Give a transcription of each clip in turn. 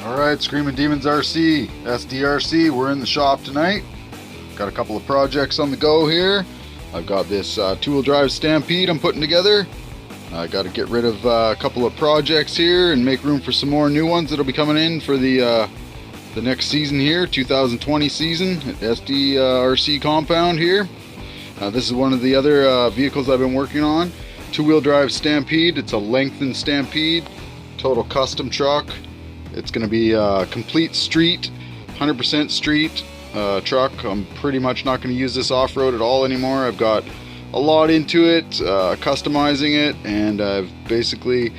Alright, Screaming Demons RC, SDRC, we're in the shop tonight. Got a couple of projects on the go here. I've got this two-wheel drive Stampede I'm putting together. I got to get rid of a couple of projects here and make room for some more new ones that'll be coming in for the next season here, 2020 season at SDRC compound here. This is one of the other vehicles I've been working on. Two-wheel drive Stampede. It's a Lengthened Stampede, total custom truck. It's going to be a complete street, 100% street truck. I'm pretty much not going to use this off-road at all anymore. I've got a lot into it, customizing it, and I've basically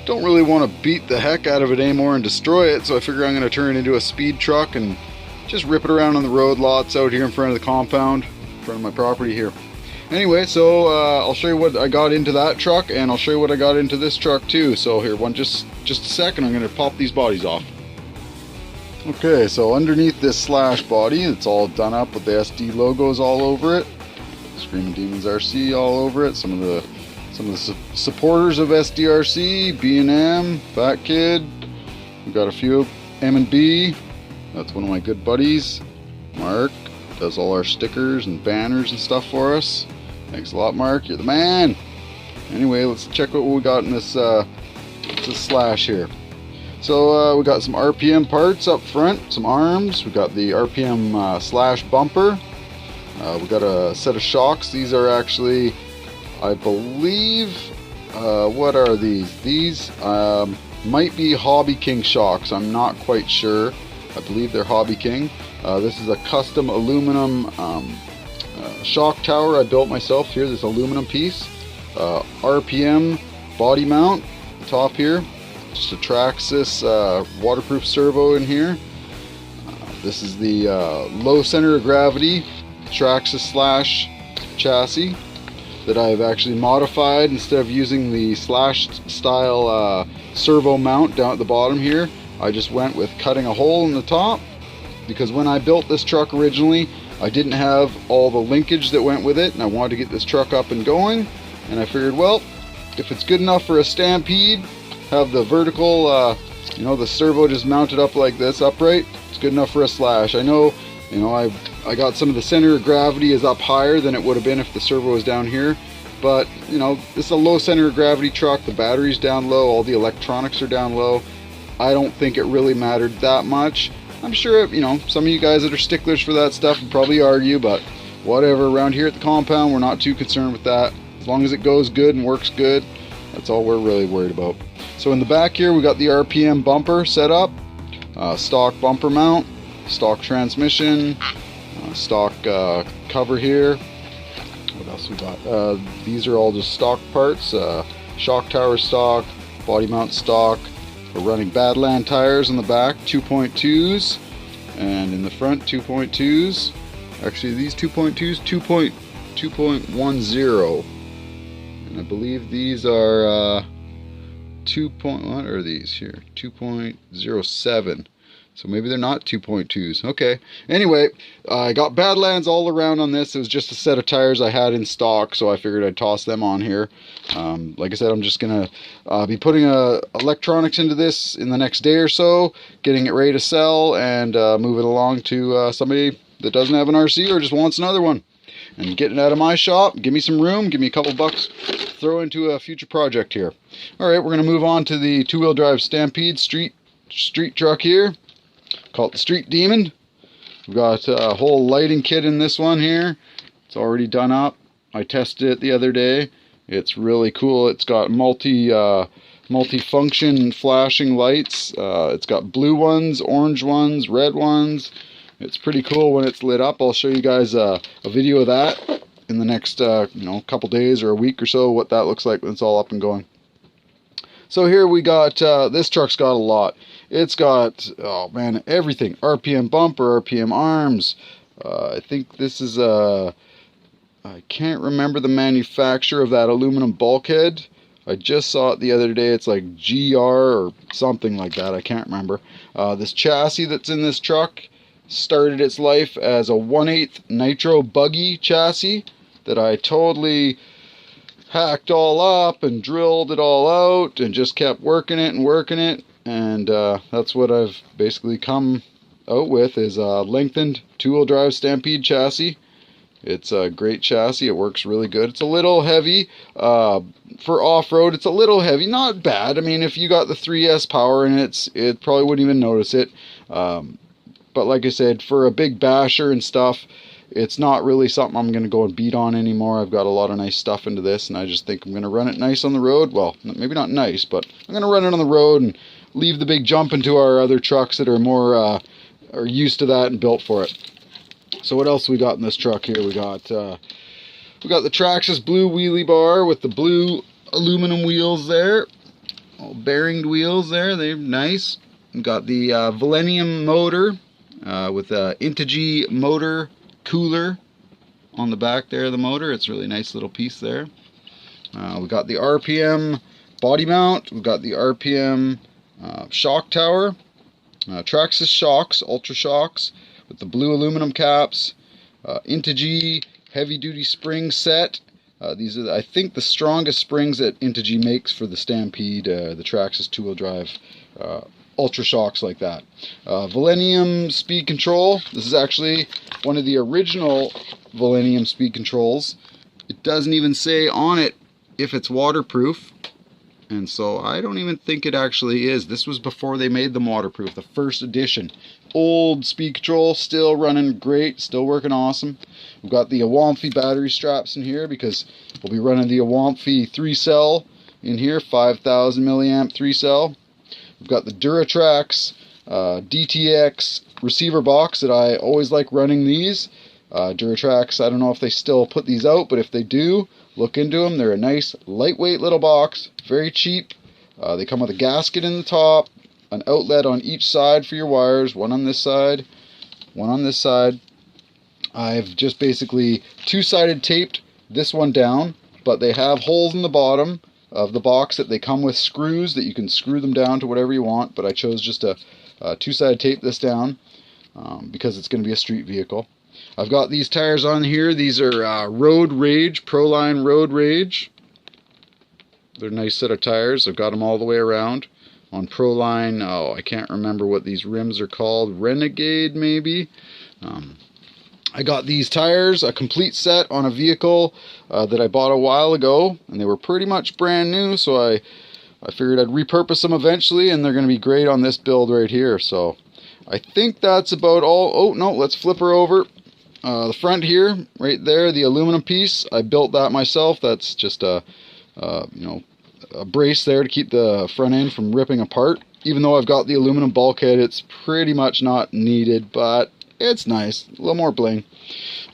don't really want to beat the heck out of it anymore and destroy it, so I figure I'm going to turn it into a speed truck and just rip it around on the road lots out here in front of the compound, in front of my property here. Anyway, so I'll show you what I got into that truck, and I'll show you what I got into this truck too. So here, just a second, I'm going to pop these bodies off. Okay, so underneath this slash body, it's all done up with the SD logos all over it. Screaming Demons RC all over it. Some of the supporters of SDRC, B&M, Fat Kid. We've got a few M&B. That's one of my good buddies, Mark. Does all our stickers and banners and stuff for us. Thanks a lot, Mark. You're the man. Anyway, let's check what we got in this slash here. So we got some RPM parts up front, some arms. We got the RPM slash bumper. We got a set of shocks. These are actually, I believe, what are these? These might be Hobby King shocks. I'm not quite sure. I believe they're Hobby King. This is a custom aluminum shock tower I built myself here, this aluminum piece. RPM body mount, top here. Just a Traxxas waterproof servo in here. This is the low center of gravity Traxxas slash chassis that I've actually modified. Instead of using the slash style servo mount down at the bottom here, I just went with cutting a hole in the top, because when I built this truck originally, I didn't have all the linkage that went with it, and I wanted to get this truck up and going, and I figured, well, if it's good enough for a Stampede, have the vertical, the servo just mounted up like this, upright, it's good enough for a slash. I know, I got some of the center of gravity is up higher than it would have been if the servo was down here, but, this is a low center of gravity truck, the battery's down low, all the electronics are down low. I don't think it really mattered that much. I'm sure, some of you guys that are sticklers for that stuff would probably argue, but whatever. Around here at the compound, we're not too concerned with that. As long as it goes good and works good, that's all we're really worried about. So in the back here, we got the RPM bumper set up, stock bumper mount, stock transmission, stock cover here. What else we got? These are all just stock parts, shock tower stock, body mount stock. We're running Badland tires on the back, 2.2s, and in the front 2.2s. Actually, these 2.2s, 2.10, and I believe these are what are these here? 2.07. So maybe they're not 2.2s. Okay. Anyway, I got Badlands all around on this. It was just a set of tires I had in stock, so I figured I'd toss them on here. Like I said, I'm just going to be putting electronics into this in the next day or so, getting it ready to sell, and move it along to somebody that doesn't have an RC or just wants another one. And getting it out of my shop, give me some room, give me a couple bucks, throw into a future project here. Alright, we're going to move on to the two-wheel drive Stampede street truck here. Call it the Street Demon. We've got a whole lighting kit in this one here. It's already done up. I tested it the other day. It's really cool. It's got multi-function flashing lights. It's got blue ones, orange ones, red ones. It's pretty cool when it's lit up. I'll show you guys a video of that in the next couple days or a week or so, what that looks like when it's all up and going. So here we got, this truck's got a lot. It's got, oh man, everything. RPM bumper, RPM arms. I think this is I can't remember the manufacturer of that aluminum bulkhead. I just saw it the other day. It's like GR or something like that. I can't remember. This chassis that's in this truck started its life as a 1/8 nitro buggy chassis that I totally hacked all up and drilled it all out and just kept working it, and that's what I've basically come out with, is a lengthened two-wheel drive Stampede chassis. It's a great chassis. It works really good. It's a little heavy for off-road. It's a little heavy, not bad. I mean, if you got the 3S power in it, it probably wouldn't even notice it. But like I said, for a big basher and stuff, it's not really something I'm going to go and beat on anymore. I've got a lot of nice stuff into this, and I just think I'm going to run it nice on the road. Well, maybe not nice, but I'm going to run it on the road and leave the big jump into our other trucks that are more are used to that and built for it. So what else we got in this truck here? We got the Traxxas blue wheelie bar with the blue aluminum wheels there, all bearinged wheels there. They're nice. We got the Millennium motor with the Integy motor cooler on the back there of the motor. It's a really nice little piece there. We got the RPM body mount. We've got the RPM shock tower, Traxxas shocks, ultra shocks, with the blue aluminum caps, Integy heavy duty spring set. These are, I think, the strongest springs that Integy makes for the Stampede, the Traxxas two-wheel drive ultra shocks like that. Millennium speed control. This is actually one of the original Millennium speed controls. It doesn't even say on it if it's waterproof, and so I don't even think it actually is. This was before they made them waterproof, the first edition. Old speed control, still running great, still working awesome. We've got the Awamfi battery straps in here because we'll be running the Awamfi 3-cell in here, 5,000 milliamp 3-cell. We've got the Duratrax DTX receiver box that I always like running these. Duratrax, I don't know if they still put these out, but if they do, look into them. They're a nice lightweight little box, very cheap. They come with a gasket in the top, an outlet on each side for your wires, one on this side, one on this side. I've just basically two-sided taped this one down, but they have holes in the bottom of the box that they come with screws that you can screw them down to whatever you want, but I chose just to two-sided tape this down because it's going to be a street vehicle. I've got these tires on here. These are Road Rage, Proline Road Rage. They're a nice set of tires. I've got them all the way around. On Proline, oh, I can't remember what these rims are called. Renegade, maybe? I got these tires, a complete set on a vehicle that I bought a while ago, and they were pretty much brand new, so I figured I'd repurpose them eventually, and they're going to be great on this build right here. So I think that's about all. Oh, no, let's flip her over. The front here, right there, the aluminum piece, I built that myself. That's just a brace there to keep the front end from ripping apart. Even though I've got the aluminum bulkhead, it's pretty much not needed, but it's nice. A little more bling.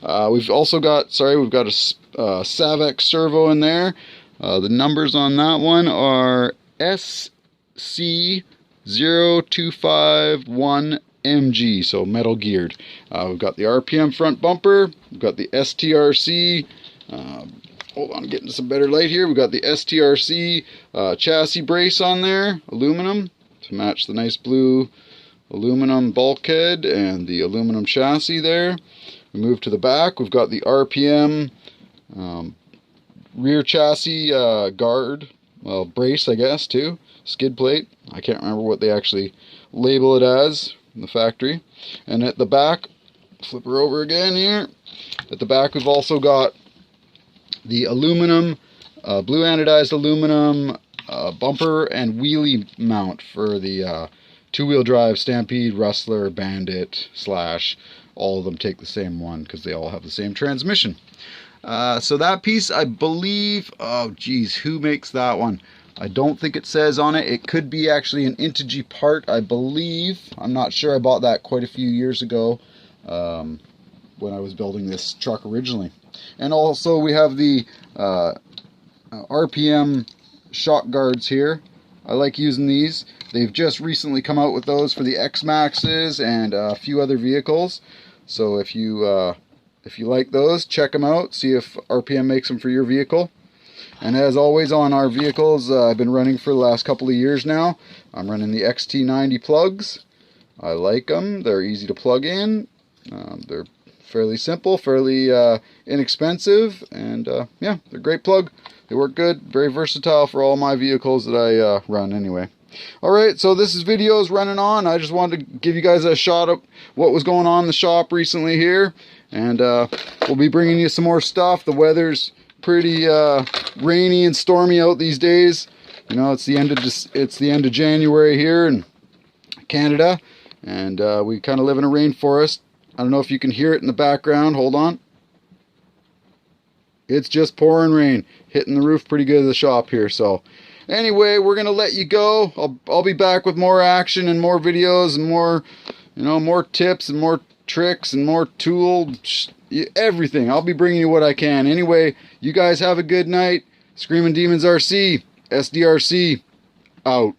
We've also got, we've got a Savex servo in there. The numbers on that one are SC0251MG, so metal geared. We've got the RPM front bumper. We've got the SDRC. Hold on, getting some better light here. We've got the SDRC chassis brace on there, aluminum, to match the nice blue aluminum bulkhead and the aluminum chassis there. We move to the back. We've got the RPM rear chassis guard, well, brace, I guess, too. Skid plate. I can't remember what they actually label it as in the factory. And at the back, flip her over again here. At the back, we've also got the aluminum, blue anodized aluminum bumper and wheelie mount for the two-wheel drive Stampede, Rustler, Bandit, Slash. All of them take the same one because they all have the same transmission. So that piece, I believe, oh geez, who makes that one? I don't think it says on it. It could be actually an Integy part, I believe. I'm not sure. I bought that quite a few years ago when I was building this truck originally. And also we have the RPM shock guards here. I like using these. They've just recently come out with those for the X-Maxes and a few other vehicles. So if you like those, check them out. See if RPM makes them for your vehicle. And as always on our vehicles, I've been running for the last couple of years now. I'm running the XT90 plugs. I like them. They're easy to plug in. They're fairly simple, fairly inexpensive, and yeah, they're a great plug. They work good, very versatile for all my vehicles that I run anyway. Alright, so this video is running on. I just wanted to give you guys a shot of what was going on in the shop recently here. And we'll be bringing you some more stuff. The weather's pretty rainy and stormy out these days. You know, it's the end of January here in Canada. And we kind of live in a rainforest. I don't know if you can hear it in the background. Hold on. It's just pouring rain, hitting the roof pretty good of the shop here. So anyway, we're gonna let you go. I'll be back with more action and more videos and more, you know, more tips and more tricks and more everything. I'll be bringing you what I can. Anyway, you guys have a good night. Screaming Demons RC, SDRC, out.